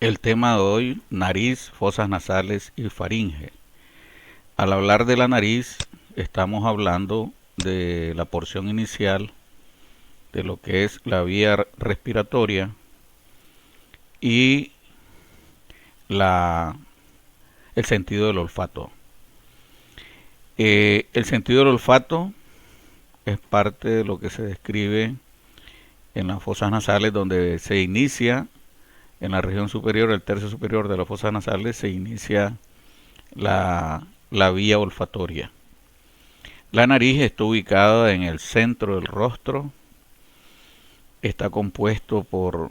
El tema de hoy, nariz, fosas nasales y faringe. Al hablar de la nariz, estamos hablando de la porción inicial de lo que es la vía respiratoria y la, el sentido del olfato. El sentido del olfato es parte de lo que se describe en las fosas nasales, donde se inicia en la región superior, el tercio superior de las fosas nasales, se inicia la vía olfatoria. La nariz está ubicada en el centro del rostro, está compuesto por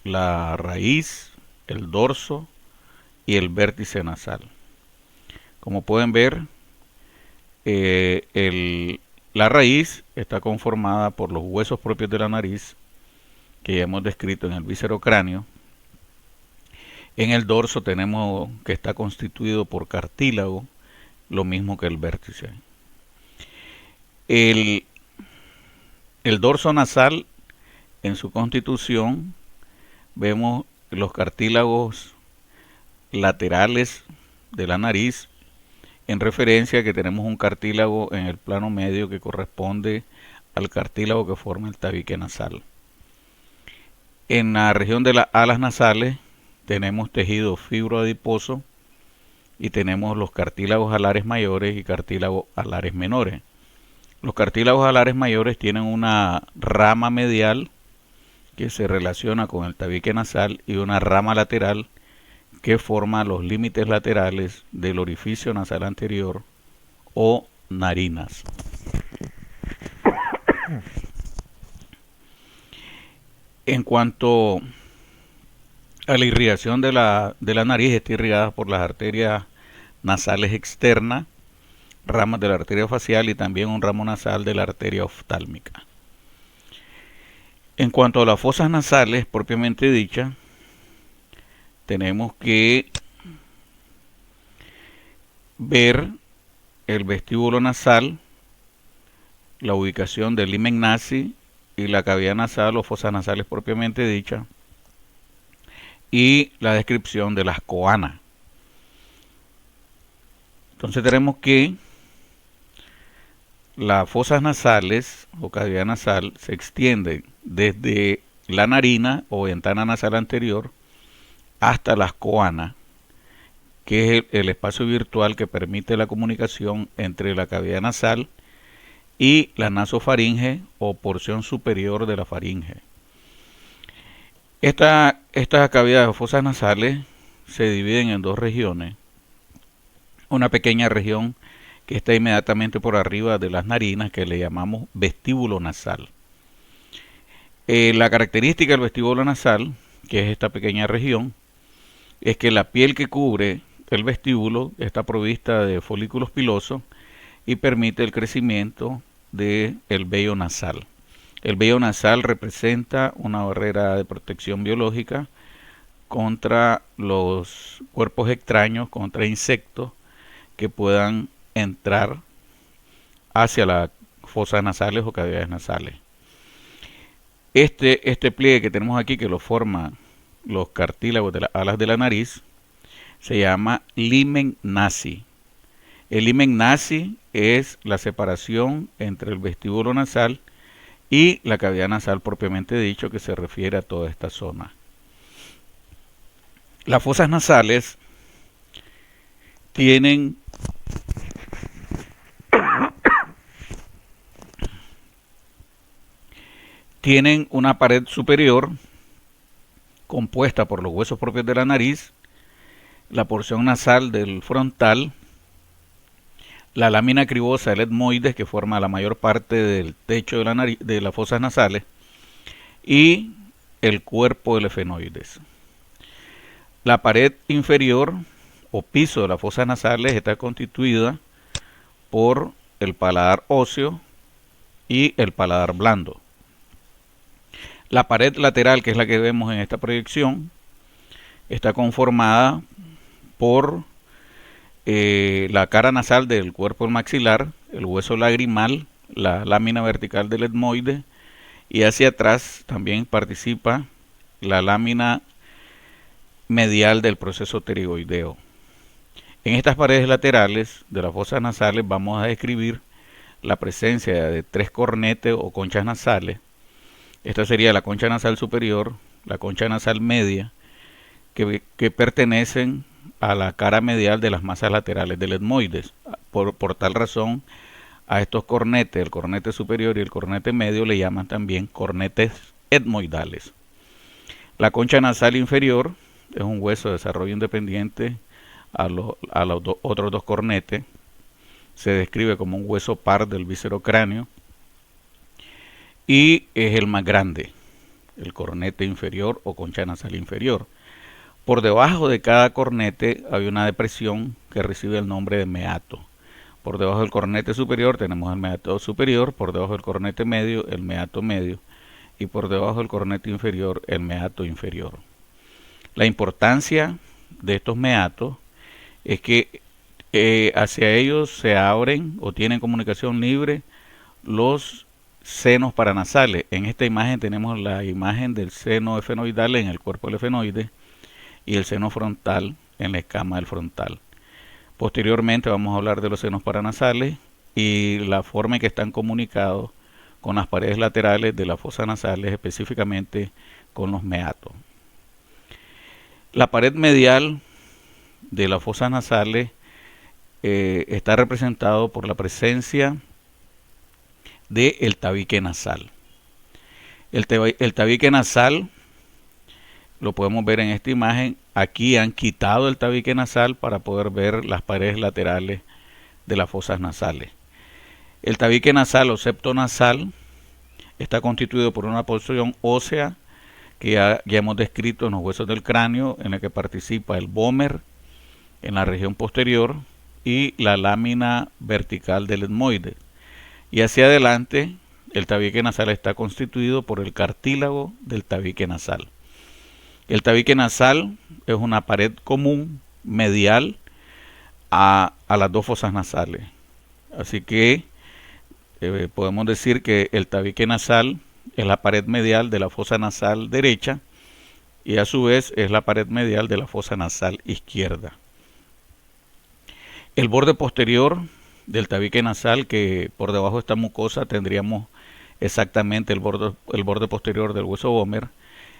la raíz, el dorso y el vértice nasal. Como pueden ver, la raíz está conformada por los huesos propios de la nariz, que ya hemos descrito en el viscerocráneo. En el dorso tenemos que está constituido por cartílago, lo mismo que el vértice. El, el dorso nasal, en su constitución, vemos los cartílagos laterales de la nariz, en referencia a que tenemos un cartílago en el plano medio que corresponde al cartílago que forma el tabique nasal. En la región de las alas nasales tenemos tejido fibroadiposo y tenemos los cartílagos alares mayores y cartílagos alares menores. Los cartílagos alares mayores tienen una rama medial que se relaciona con el tabique nasal y una rama lateral que forma los límites laterales del orificio nasal anterior o narinas. En cuanto a la irrigación de la nariz, está irrigada por las arterias nasales externas, ramas de la arteria facial y también un ramo nasal de la arteria oftálmica. En cuanto a las fosas nasales propiamente dichas, tenemos que ver el vestíbulo nasal, la ubicación del limen nasi y la cavidad nasal o fosas nasales propiamente dichas, y la descripción de las coanas. Entonces tenemos que las fosas nasales o cavidad nasal se extienden desde la narina o ventana nasal anterior hasta las coanas, que es el espacio virtual que permite la comunicación entre la cavidad nasal y la nasofaringe o porción superior de la faringe. Estas cavidades o fosas nasales se dividen en dos regiones. Una pequeña región que está inmediatamente por arriba de las narinas, que le llamamos vestíbulo nasal. La característica del vestíbulo nasal, que es esta pequeña región, es que la piel que cubre el vestíbulo está provista de folículos pilosos y permite el crecimiento del vello nasal. El vello nasal representa una barrera de protección biológica contra los cuerpos extraños, contra insectos que puedan entrar hacia las fosas nasales o cavidades nasales. Este pliegue que tenemos aquí, que lo forman los cartílagos de las alas de la nariz, se llama limen nasi. El limen nasi es la separación entre el vestíbulo nasal y la cavidad nasal propiamente dicho, que se refiere a toda esta zona. Las fosas nasales tienen una pared superior compuesta por los huesos propios de la nariz, la porción nasal del frontal, la lámina cribosa del etmoides, que forma la mayor parte del techo de la nariz, de las fosas nasales, y el cuerpo del efenoides. La pared inferior o piso de las fosas nasales está constituida por el paladar óseo y el paladar blando. La pared lateral, que es la que vemos en esta proyección, está conformada por la cara nasal del cuerpo del maxilar, el hueso lagrimal, la lámina vertical del etmoide, y hacia atrás también participa la lámina medial del proceso pterigoideo. En estas paredes laterales de las fosas nasales vamos a describir la presencia de 3 cornetes o conchas nasales. Esta sería la concha nasal superior, la concha nasal media, que pertenecen a la cara medial de las masas laterales del etmoides. Por tal razón, a estos cornetes, el cornete superior y el cornete medio, le llaman también cornetes etmoidales. La concha nasal inferior es un hueso de desarrollo independiente a los otros 2 cornetes. Se describe como un hueso par del viscerocráneo y es el más grande, el cornete inferior o concha nasal inferior. Por debajo de cada cornete hay una depresión que recibe el nombre de meato. Por debajo del cornete superior tenemos el meato superior, por debajo del cornete medio el meato medio y por debajo del cornete inferior el meato inferior. La importancia de estos meatos es que hacia ellos se abren o tienen comunicación libre los senos paranasales. En esta imagen tenemos la imagen del seno efenoidal en el cuerpo del efenoide y el seno frontal en la escama del frontal. Posteriormente vamos a hablar de los senos paranasales y la forma en que están comunicados con las paredes laterales de las fosas nasales, específicamente con los meatos. La pared medial de las fosas nasales está representado por la presencia del tabique nasal. El tabique nasal lo podemos ver en esta imagen. Aquí han quitado el tabique nasal para poder ver las paredes laterales de las fosas nasales. El tabique nasal o septo nasal está constituido por una porción ósea que ya hemos descrito en los huesos del cráneo, en la que participa el vómer en la región posterior y la lámina vertical del etmoide. Y hacia adelante el tabique nasal está constituido por el cartílago del tabique nasal. El tabique nasal es una pared común medial a las 2 fosas nasales. Así que podemos decir que el tabique nasal es la pared medial de la fosa nasal derecha y a su vez es la pared medial de la fosa nasal izquierda. El borde posterior del tabique nasal, que por debajo de esta mucosa tendríamos exactamente el borde posterior del hueso vómer,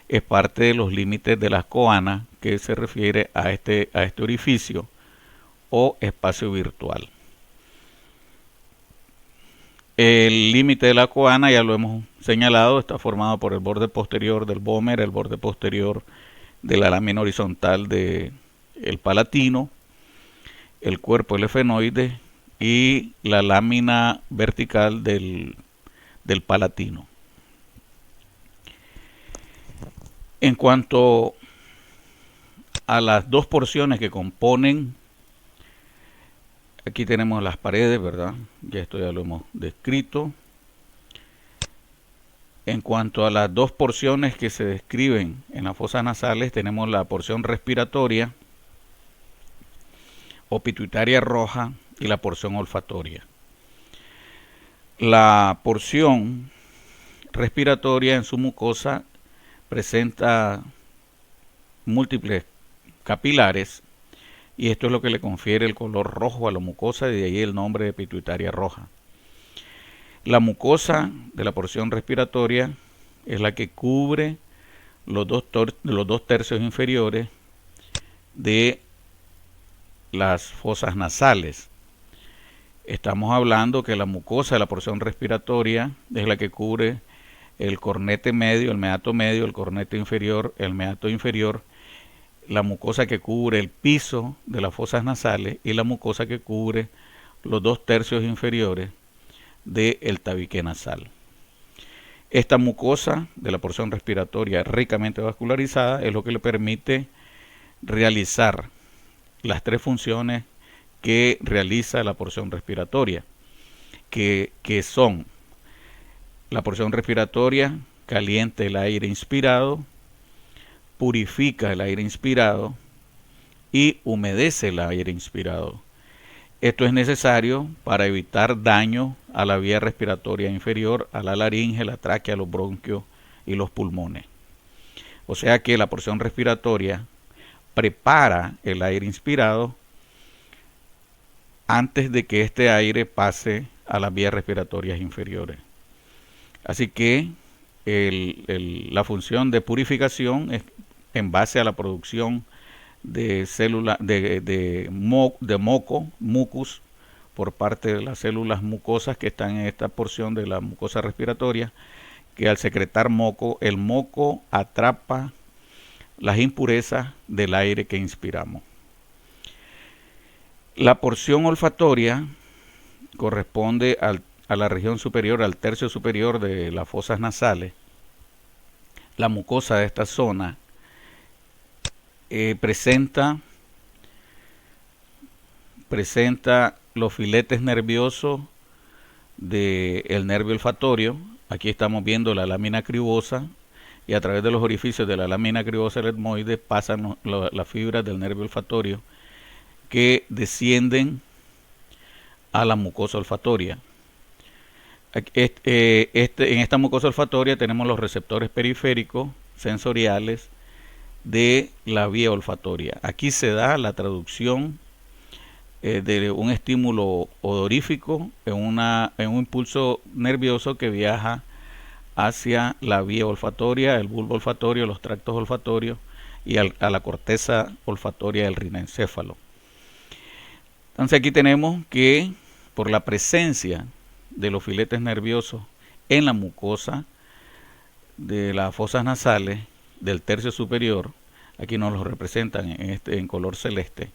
es parte de los límites de las coanas, que se refiere a este orificio o espacio virtual. El límite de la coana, ya lo hemos señalado, está formado por el borde posterior del vómer, el borde posterior de la lámina horizontal del palatino, el cuerpo del efenoide y la lámina vertical del palatino. En cuanto a las 2 porciones que componen, aquí tenemos las paredes, ¿verdad? Ya esto ya lo hemos descrito. En cuanto a las 2 porciones que se describen en las fosas nasales, tenemos la porción respiratoria o pituitaria roja y la porción olfatoria. La porción respiratoria en su mucosa presenta múltiples capilares y esto es lo que le confiere el color rojo a la mucosa y de ahí el nombre de pituitaria roja. La mucosa de la porción respiratoria es la que cubre los 2 tercios inferiores de las fosas nasales. Estamos hablando que la mucosa de la porción respiratoria es la que cubre el cornete medio, el meato medio, el cornete inferior, el meato inferior, la mucosa que cubre el piso de las fosas nasales y la mucosa que cubre los 2 tercios inferiores del tabique nasal. Esta mucosa de la porción respiratoria ricamente vascularizada es lo que le permite realizar las 3 funciones que realiza la porción respiratoria, que son: la porción respiratoria calienta el aire inspirado, purifica el aire inspirado y humedece el aire inspirado. Esto es necesario para evitar daño a la vía respiratoria inferior, a la laringe, la tráquea, los bronquios y los pulmones. O sea que la porción respiratoria prepara el aire inspirado antes de que este aire pase a las vías respiratorias inferiores. Así que la función de purificación es en base a la producción de células de moco, mucus, por parte de las células mucosas que están en esta porción de la mucosa respiratoria, que al secretar moco, el moco atrapa las impurezas del aire que inspiramos. La porción olfatoria corresponde a la región superior, al tercio superior de las fosas nasales. La mucosa de esta zona presenta los filetes nerviosos del nervio olfatorio. Aquí estamos viendo la lámina cribosa, y a través de los orificios de la lámina cribosa del etmoide pasan las fibras del nervio olfatorio que descienden a la mucosa olfatoria. En esta mucosa olfatoria tenemos los receptores periféricos sensoriales de la vía olfatoria. Aquí se da la traducción de un estímulo odorífico en un impulso nervioso que viaja hacia la vía olfatoria, el bulbo olfatorio, los tractos olfatorios y a la corteza olfatoria del rinencéfalo. Entonces aquí tenemos que por la presencia de los filetes nerviosos en la mucosa de las fosas nasales del tercio superior, aquí nos lo representan en color celeste,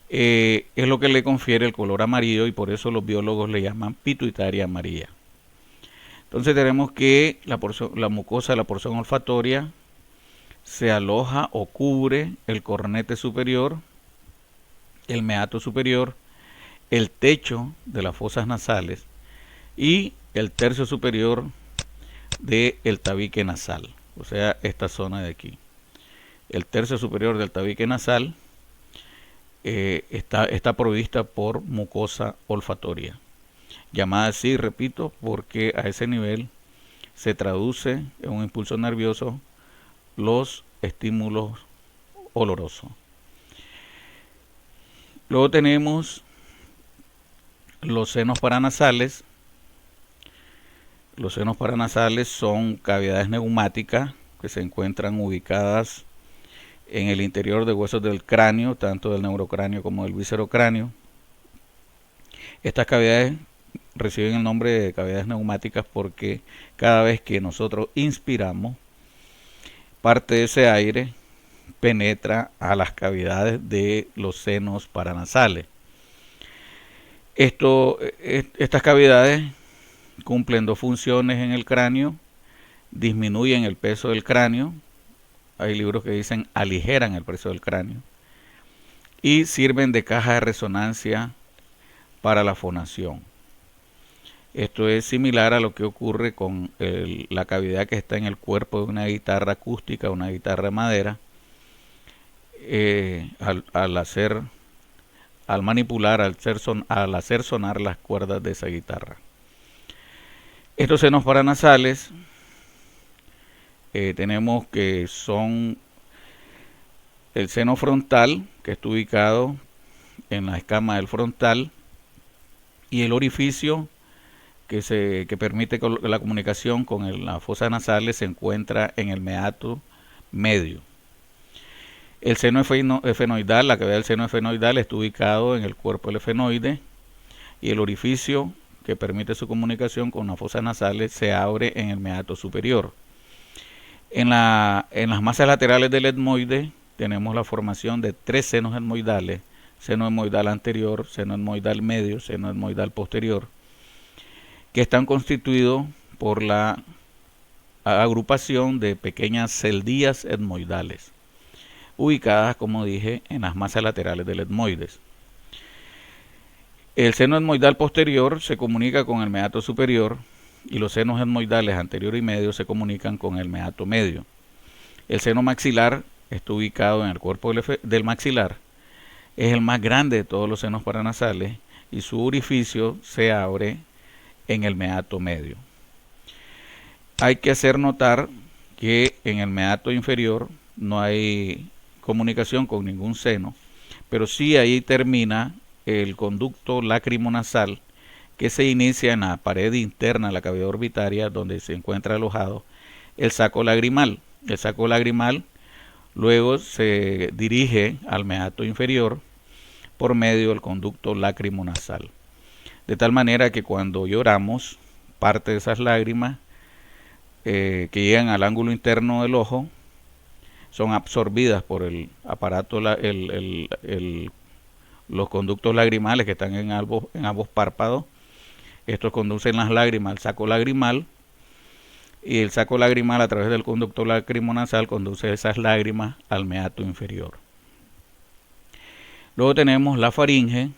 es lo que le confiere el color amarillo, y por eso los biólogos le llaman pituitaria amarilla. Entonces tenemos que la mucosa de la porción olfatoria se aloja o cubre el cornete superior, el meato superior, el techo de las fosas nasales y el tercio superior del tabique nasal, o sea, esta zona de aquí. El tercio superior del tabique nasal está provista por mucosa olfatoria, llamada así, repito, porque a ese nivel se traduce en un impulso nervioso los estímulos olorosos. Luego tenemos los senos paranasales. Los senos paranasales son cavidades neumáticas que se encuentran ubicadas en el interior de huesos del cráneo, tanto del neurocráneo como del viscerocráneo. Estas cavidades reciben el nombre de cavidades neumáticas porque cada vez que nosotros inspiramos, parte de ese aire penetra a las cavidades de los senos paranasales. Estas cavidades cumplen dos funciones en el cráneo: disminuyen el peso del cráneo, hay libros que dicen aligeran el peso del cráneo, y sirven de caja de resonancia para la fonación. Esto es similar a lo que ocurre con la cavidad que está en el cuerpo de una guitarra acústica, una guitarra de madera. Al manipular, al hacer sonar las cuerdas de esa guitarra. Estos senos paranasales tenemos que son el seno frontal, que está ubicado en la escama del frontal, y el orificio que permite la comunicación con las fosas nasales se encuentra en el meato medio. El seno efenoidal, la cavidad del seno efenoidal está ubicado en el cuerpo del efenoide, y el orificio que permite su comunicación con las fosas nasales se abre en el meato superior. En las masas laterales del etmoide tenemos la formación de tres senos etmoidales: seno etmoidal anterior, seno etmoidal medio, seno etmoidal posterior, que están constituidos por la agrupación de pequeñas celdillas etmoidales, ubicadas, como dije, en las masas laterales del etmoides. El seno etmoidal posterior se comunica con el meato superior, y los senos etmoidales anterior y medio se comunican con el meato medio. El seno maxilar está ubicado en el cuerpo del maxilar, es el más grande de todos los senos paranasales, y su orificio se abre en el meato medio. Hay que hacer notar que en el meato inferior no hay comunicación con ningún seno, pero sí ahí termina el conducto lacrimonasal que se inicia en la pared interna de la cavidad orbitaria donde se encuentra alojado el saco lagrimal. El saco lagrimal luego se dirige al meato inferior por medio del conducto lacrimonasal. De tal manera que cuando lloramos, parte de esas lágrimas que llegan al ángulo interno del ojo son absorbidas por el aparato, los conductos lagrimales que están en ambos párpados. Estos conducen las lágrimas al saco lagrimal y el saco lagrimal a través del conducto lacrimonasal conduce esas lágrimas al meato inferior. Luego tenemos la faringe.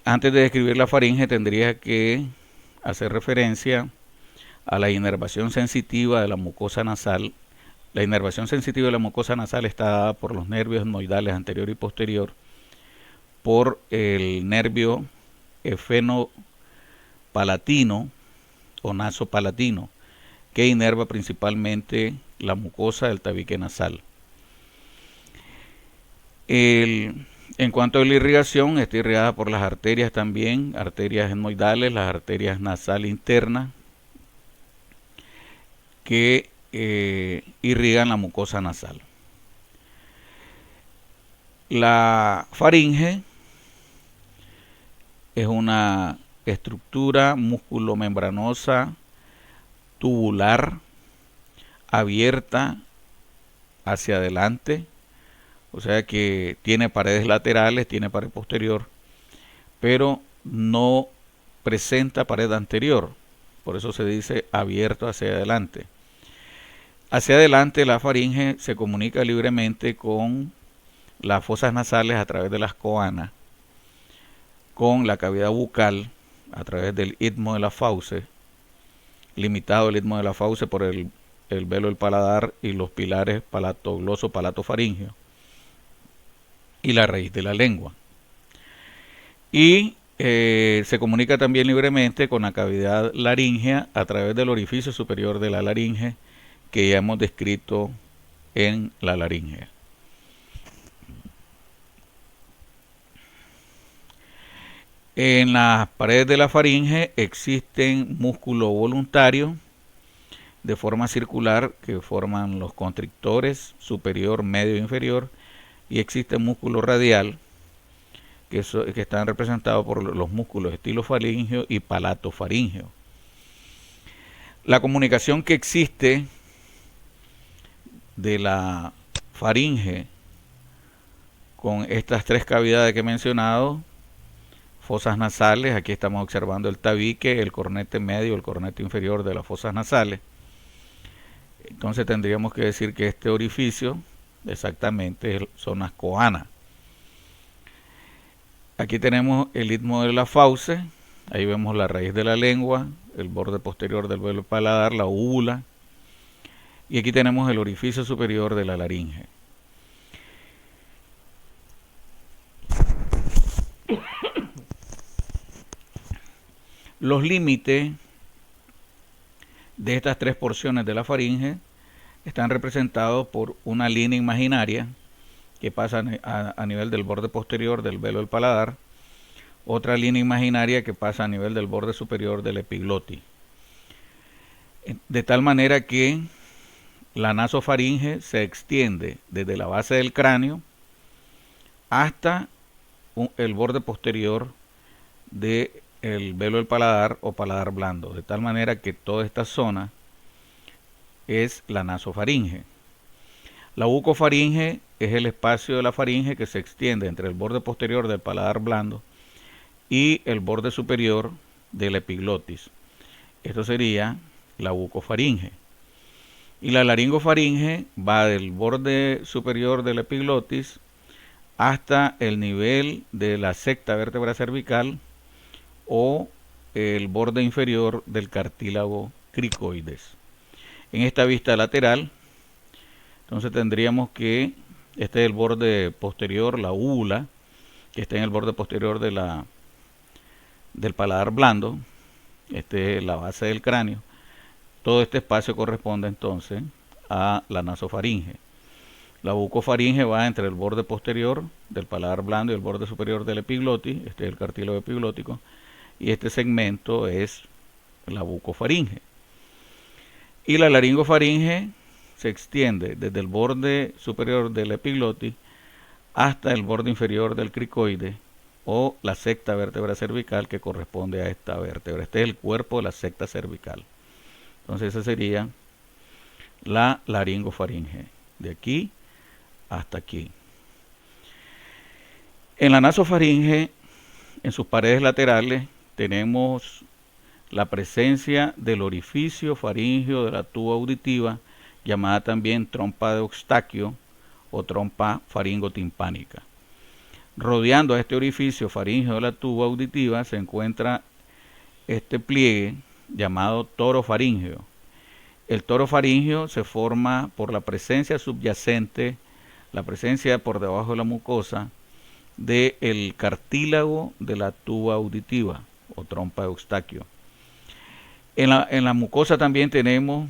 Antes de describir la faringe tendría que hacer referencia a la inervación sensitiva de la mucosa nasal. La inervación sensitiva de la mucosa nasal está dada por los nervios etmoidales anterior y posterior, por el nervio efenopalatino o nasopalatino, que inerva principalmente la mucosa del tabique nasal. En cuanto a la irrigación, está irrigada por las arterias también, arterias etmoidales, las arterias nasal internas, que irrigan la mucosa nasal. La faringe es una estructura musculomembranosa tubular abierta hacia adelante, o sea que tiene paredes laterales, tiene pared posterior, pero no presenta pared anterior, por eso se dice abierto hacia adelante. Hacia adelante la faringe se comunica libremente con las fosas nasales a través de las coanas, con la cavidad bucal a través del istmo de la fauce, limitado el istmo de la fauce por el velo del paladar y los pilares palatogloso-palato-faringeo, y la raíz de la lengua. Y se comunica también libremente con la cavidad laríngea a través del orificio superior de la laringe que ya hemos descrito en la laringe. En las paredes de la faringe existen músculos voluntarios de forma circular que forman los constrictores superior, medio e inferior, y existe músculo radial que están representados por los músculos estilofaríngeo y palatofaríngeo. La comunicación que existe de la faringe con estas tres cavidades que he mencionado, fosas nasales, aquí estamos observando el tabique, el cornete medio, el cornete inferior de las fosas nasales. Entonces tendríamos que decir que este orificio exactamente son las coanas. Aquí tenemos el istmo de la fauce, ahí vemos la raíz de la lengua, el borde posterior del velo paladar, la úvula, y aquí tenemos el orificio superior de la laringe. Los límites de estas tres porciones de la faringe están representados por una línea imaginaria que pasa a nivel del borde posterior del velo del paladar, otra línea imaginaria que pasa a nivel del borde superior del epiglotis. De tal manera que la nasofaringe se extiende desde la base del cráneo hasta el borde posterior del velo del paladar o paladar blando, de tal manera que toda esta zona es la nasofaringe. La bucofaringe es el espacio de la faringe que se extiende entre el borde posterior del paladar blando y el borde superior del epiglotis. Esto sería la bucofaringe. Y la laringofaringe va del borde superior del epiglotis hasta el nivel de la sexta vértebra cervical o el borde inferior del cartílago cricoides. En esta vista lateral, entonces tendríamos que este es el borde posterior, la úvula, que está en el borde posterior de del paladar blando, este es la base del cráneo. Todo este espacio corresponde entonces a la nasofaringe. La bucofaringe va entre el borde posterior del paladar blando y el borde superior del epiglotis, este es el cartílago epiglótico, y este segmento es la bucofaringe. Y la laringofaringe se extiende desde el borde superior del epiglotis hasta el borde inferior del cricoide o la sexta vértebra cervical que corresponde a esta vértebra. Este es el cuerpo de la sexta cervical. Entonces esa sería la laringofaringe, de aquí hasta aquí. En la nasofaringe, en sus paredes laterales, tenemos la presencia del orificio faríngeo de la tuba auditiva, llamada también trompa de Eustaquio o trompa faringotimpánica. Rodeando a este orificio faríngeo de la tuba auditiva se encuentra este pliegue llamado toro faríngeo. El toro faríngeo se forma por la presencia subyacente, la presencia por debajo de la mucosa del cartílago de la tuba auditiva o trompa de Eustaquio. En la mucosa también tenemos,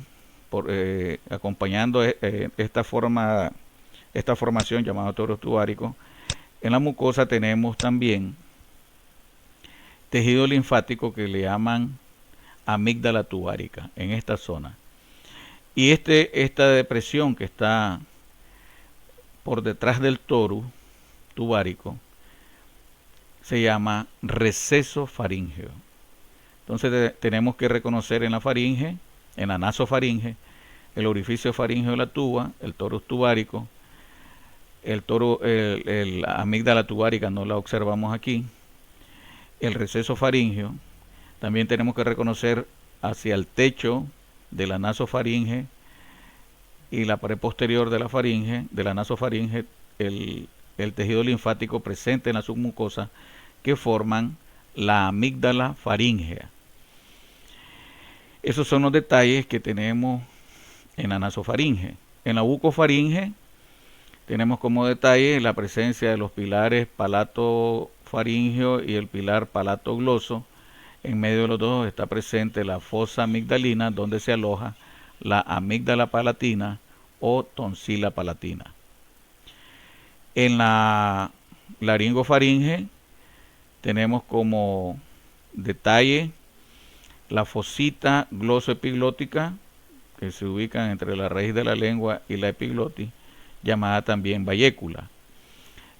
acompañando esta formación llamada toro tubárico, en la mucosa tenemos también tejido linfático que le llaman amígdala tubárica en esta zona. Y esta depresión que está por detrás del toro tubárico se llama receso faríngeo. Entonces tenemos que reconocer en la faringe, en la nasofaringe, el orificio faríngeo de la tuba, el toro tubárico, el amígdala tubárica no la observamos aquí, el receso faríngeo. También tenemos que reconocer hacia el techo de la nasofaringe y la pared posterior de la faringe, de la nasofaringe, el tejido linfático presente en la submucosa que forman la amígdala faríngea. Esos son los detalles que tenemos en la nasofaringe. En la bucofaringe tenemos como detalle la presencia de los pilares palato-faríngeo y el pilar palato-gloso. En medio de los dos está presente la fosa amigdalina, donde se aloja la amígdala palatina o tonsila palatina. En la laringofaringe tenemos como detalle la fosita glosoepiglótica, que se ubica entre la raíz de la lengua y la epiglotis, llamada también bayécula.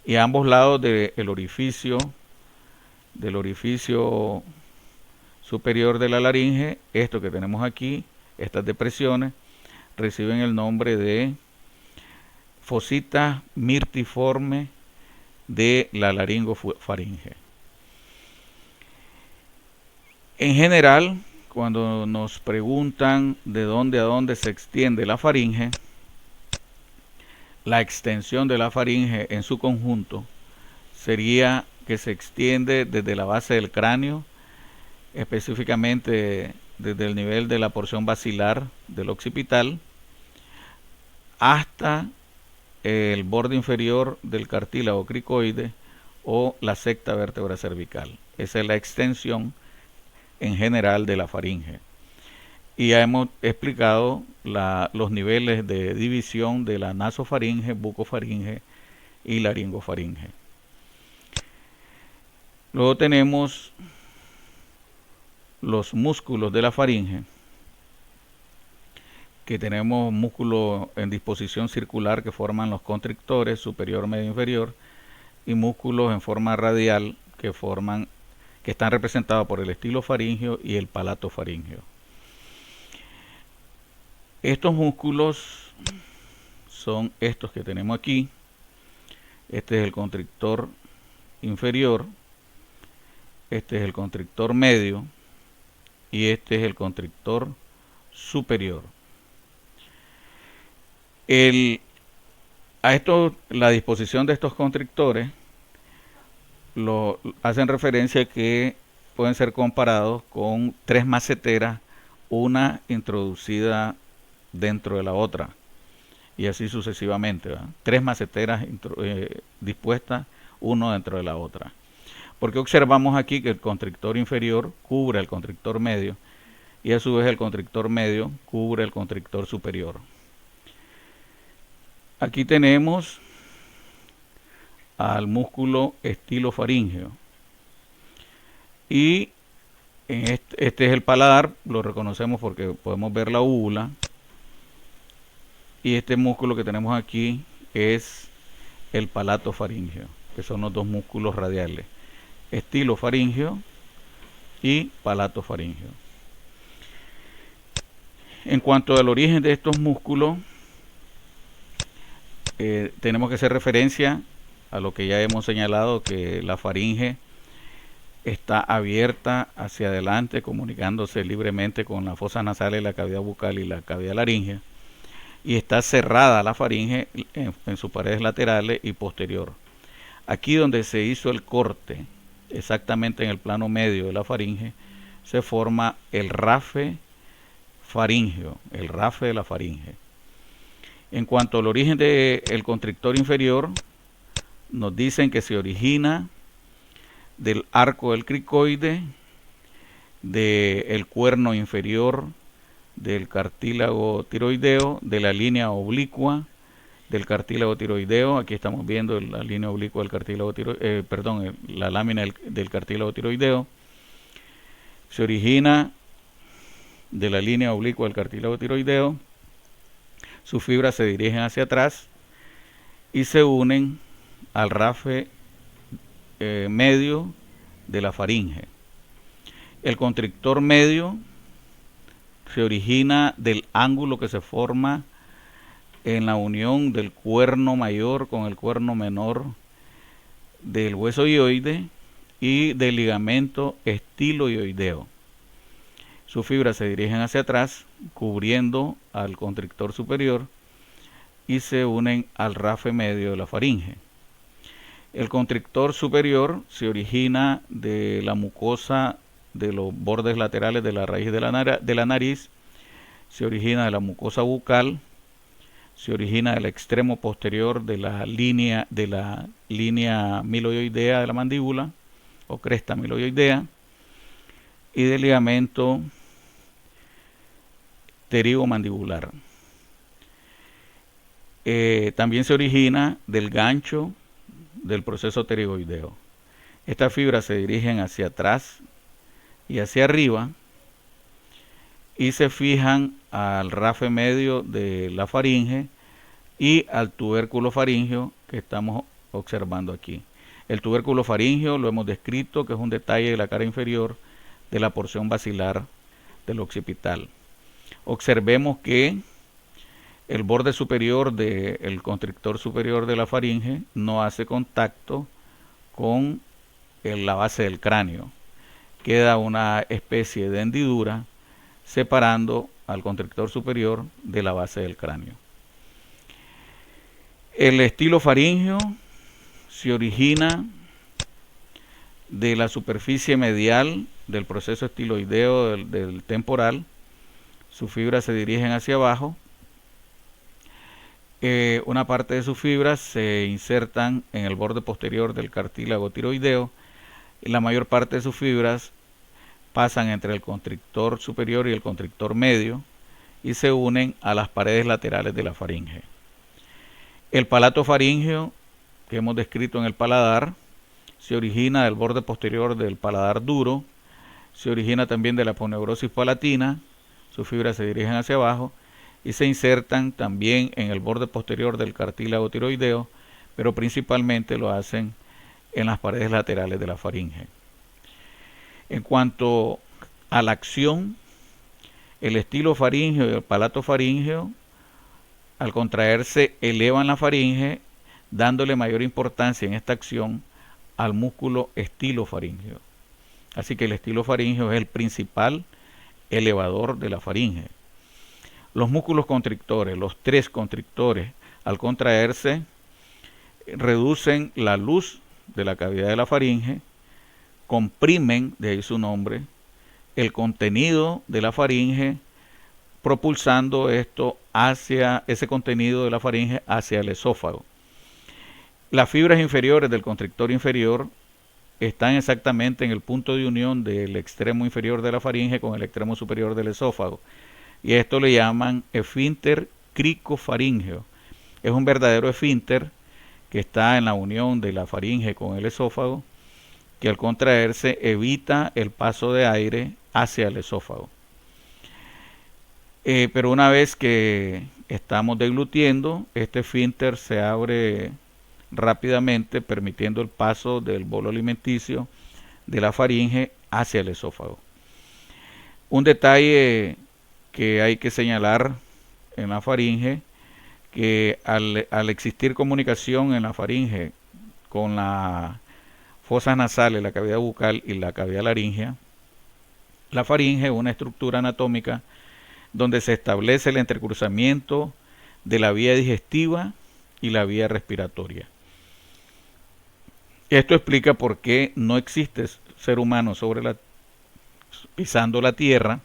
Y a ambos lados del orificio superior de la laringe, esto que tenemos aquí, estas depresiones, reciben el nombre de fosita mirtiforme de la laringofaringe. En general, cuando nos preguntan de dónde a dónde se extiende la faringe, la extensión de la faringe en su conjunto sería que se extiende desde la base del cráneo, específicamente desde el nivel de la porción basilar del occipital, hasta el borde inferior del cartílago cricoide o la sexta vértebra cervical. Esa es la extensión en general de la faringe. Y ya hemos explicado los niveles de división de la nasofaringe, bucofaringe y laringofaringe. Luego tenemos los músculos de la faringe, que tenemos músculos en disposición circular que forman los constrictores superior, medio, inferior, y músculos en forma radial que están representados por el estilofaringeo y el palatofaringeo. Estos músculos son estos que tenemos aquí. Este es el constrictor inferior, este es el constrictor medio y este es el constrictor superior. La disposición de estos constrictores hacen referencia a que pueden ser comparados con tres maceteras, una introducida dentro de la otra, y así sucesivamente, ¿verdad? Tres maceteras dispuestas uno dentro de la otra. Porque observamos aquí que el constrictor inferior cubre el constrictor medio y a su vez el constrictor medio cubre el constrictor superior. Aquí tenemos al músculo estilofaríngeo. Y este es el paladar, lo reconocemos porque podemos ver la úvula. Y este músculo que tenemos aquí es el palatofaríngeo, que son los dos músculos radiales, estilofaríngeo y palatofaríngeo. En cuanto al origen de estos músculos, tenemos que hacer referencia a lo que ya hemos señalado, que la faringe está abierta hacia adelante, comunicándose libremente con las fosas nasales, la cavidad bucal y la cavidad laríngea, y está cerrada la faringe en sus paredes laterales y posterior. Aquí donde se hizo el corte, exactamente en el plano medio de la faringe, se forma el rafe faríngeo, el rafe de la faringe. En cuanto al origen del constrictor inferior, nos dicen que se origina del arco del cricoide, del cuerno inferior del cartílago tiroideo, de la línea oblicua del cartílago tiroideo. Aquí estamos viendo la línea oblicua del cartílago tiroideo, la lámina del cartílago tiroideo. Se origina de la línea oblicua del cartílago tiroideo. Sus fibras se dirigen hacia atrás y se unen al rafe medio de la faringe. El constrictor medio se origina del ángulo que se forma en la unión del cuerno mayor con el cuerno menor del hueso hioide y del ligamento estiloioideo. Sus fibras se dirigen hacia atrás, cubriendo al constrictor superior, y se unen al rafe medio de la faringe. El constrictor superior se origina de la mucosa de los bordes laterales de la raíz de la nariz, se origina de la mucosa bucal, se origina del extremo posterior de la línea miloioidea de la mandíbula o cresta miloioidea y del ligamento pterigomandibular. También se origina del gancho del proceso pterigoideo. Estas fibras se dirigen hacia atrás y hacia arriba y se fijan al rafe medio de la faringe y al tubérculo faríngeo que estamos observando aquí. El tubérculo faríngeo lo hemos descrito, que es un detalle de la cara inferior de la porción basilar del occipital. Observemos que el borde superior del constrictor superior de la faringe no hace contacto con la base del cráneo. Queda una especie de hendidura separando al constrictor superior de la base del cráneo. El estilofaríngeo se origina de la superficie medial del proceso estiloideo del temporal. Sus fibras se dirigen hacia abajo. Una parte de sus fibras se insertan en el borde posterior del cartílago tiroideo y la mayor parte de sus fibras pasan entre el constrictor superior y el constrictor medio y se unen a las paredes laterales de la faringe. El palatofaríngeo, que hemos descrito en el paladar, se origina del borde posterior del paladar duro, se origina también de la aponeurosis palatina, sus fibras se dirigen hacia abajo y se insertan también en el borde posterior del cartílago tiroideo, pero principalmente lo hacen en las paredes laterales de la faringe. En cuanto a la acción, el estilofaríngeo y el palatofaríngeo, al contraerse, elevan la faringe, dándole mayor importancia en esta acción al músculo estilofaríngeo. Así que el estilofaríngeo es el principal elevador de la faringe. Los músculos constrictores, los tres constrictores, al contraerse, reducen la luz de la cavidad de la faringe, comprimen, de ahí su nombre, el contenido de la faringe, propulsando ese contenido de la faringe hacia el esófago. Las fibras inferiores del constrictor inferior están exactamente en el punto de unión del extremo inferior de la faringe con el extremo superior del esófago, y a esto le llaman esfínter cricofaríngeo. Es un verdadero esfínter que está en la unión de la faringe con el esófago, que al contraerse evita el paso de aire hacia el esófago. Pero una vez que estamos deglutiendo, este esfínter se abre rápidamente, permitiendo el paso del bolo alimenticio de la faringe hacia el esófago. Un detalle que hay que señalar en la faringe, que al existir comunicación en la faringe con las fosas nasales, la cavidad bucal y la cavidad laríngea, la faringe es una estructura anatómica donde se establece el entrecruzamiento de la vía digestiva y la vía respiratoria. Esto explica por qué no existe ser humano pisando la tierra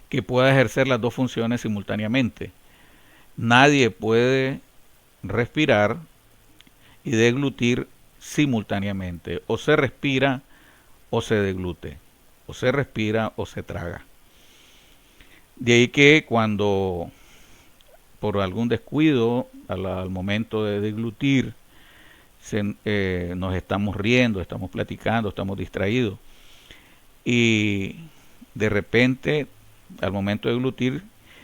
que pueda ejercer las dos funciones simultáneamente. Nadie puede respirar y deglutir simultáneamente. O se respira o se deglute. O se respira o se traga. De ahí que cuando por algún descuido al momento de deglutir nos estamos riendo, estamos platicando, estamos distraídos y de repente al momento de deglutir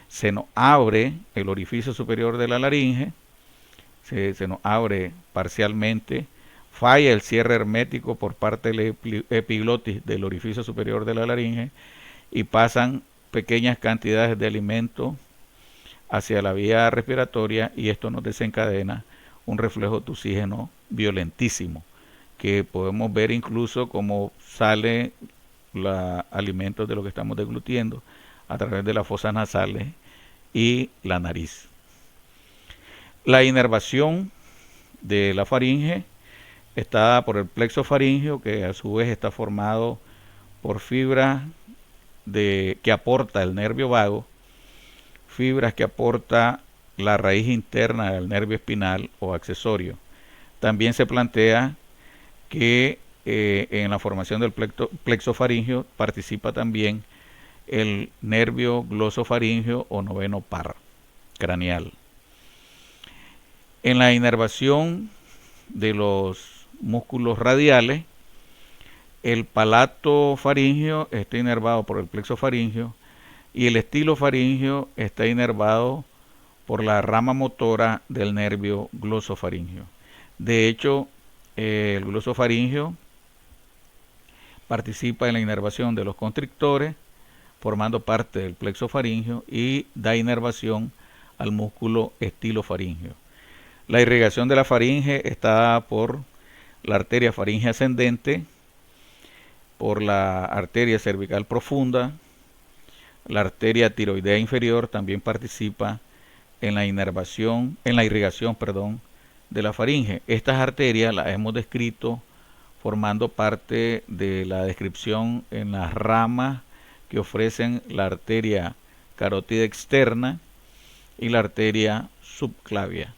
se nos abre el orificio superior de la laringe, se nos abre parcialmente, falla el cierre hermético por parte del epiglotis del orificio superior de la laringe y pasan pequeñas cantidades de alimento hacia la vía respiratoria y esto nos desencadena un reflejo de oxígeno violentísimo, que podemos ver incluso cómo sale los alimentos de lo que estamos deglutiendo a través de las fosas nasales y la nariz. La inervación de la faringe está dada por el plexo faríngeo, que a su vez está formado por fibras que aporta el nervio vago, fibras que aporta la raíz interna del nervio espinal o accesorio. También se plantea que en la formación del plexo faríngeo participa también el nervio glosofaríngeo o noveno par craneal. En la inervación de los músculos radiales, el palato faríngeo está inervado por el plexo faríngeo y el estilo faríngeo está inervado por la rama motora del nervio glosofaríngeo. De hecho, el glosofaríngeo participa en la inervación de los constrictores, formando parte del plexo faríngeo y da inervación al músculo estilofaríngeo. La irrigación de la faringe está dada por la arteria faringe ascendente, por la arteria cervical profunda, la arteria tiroidea inferior también participa en la irrigación, de la faringe. Estas arterias las hemos descrito formando parte de la descripción en las ramas que ofrecen la arteria carótida externa y la arteria subclavia.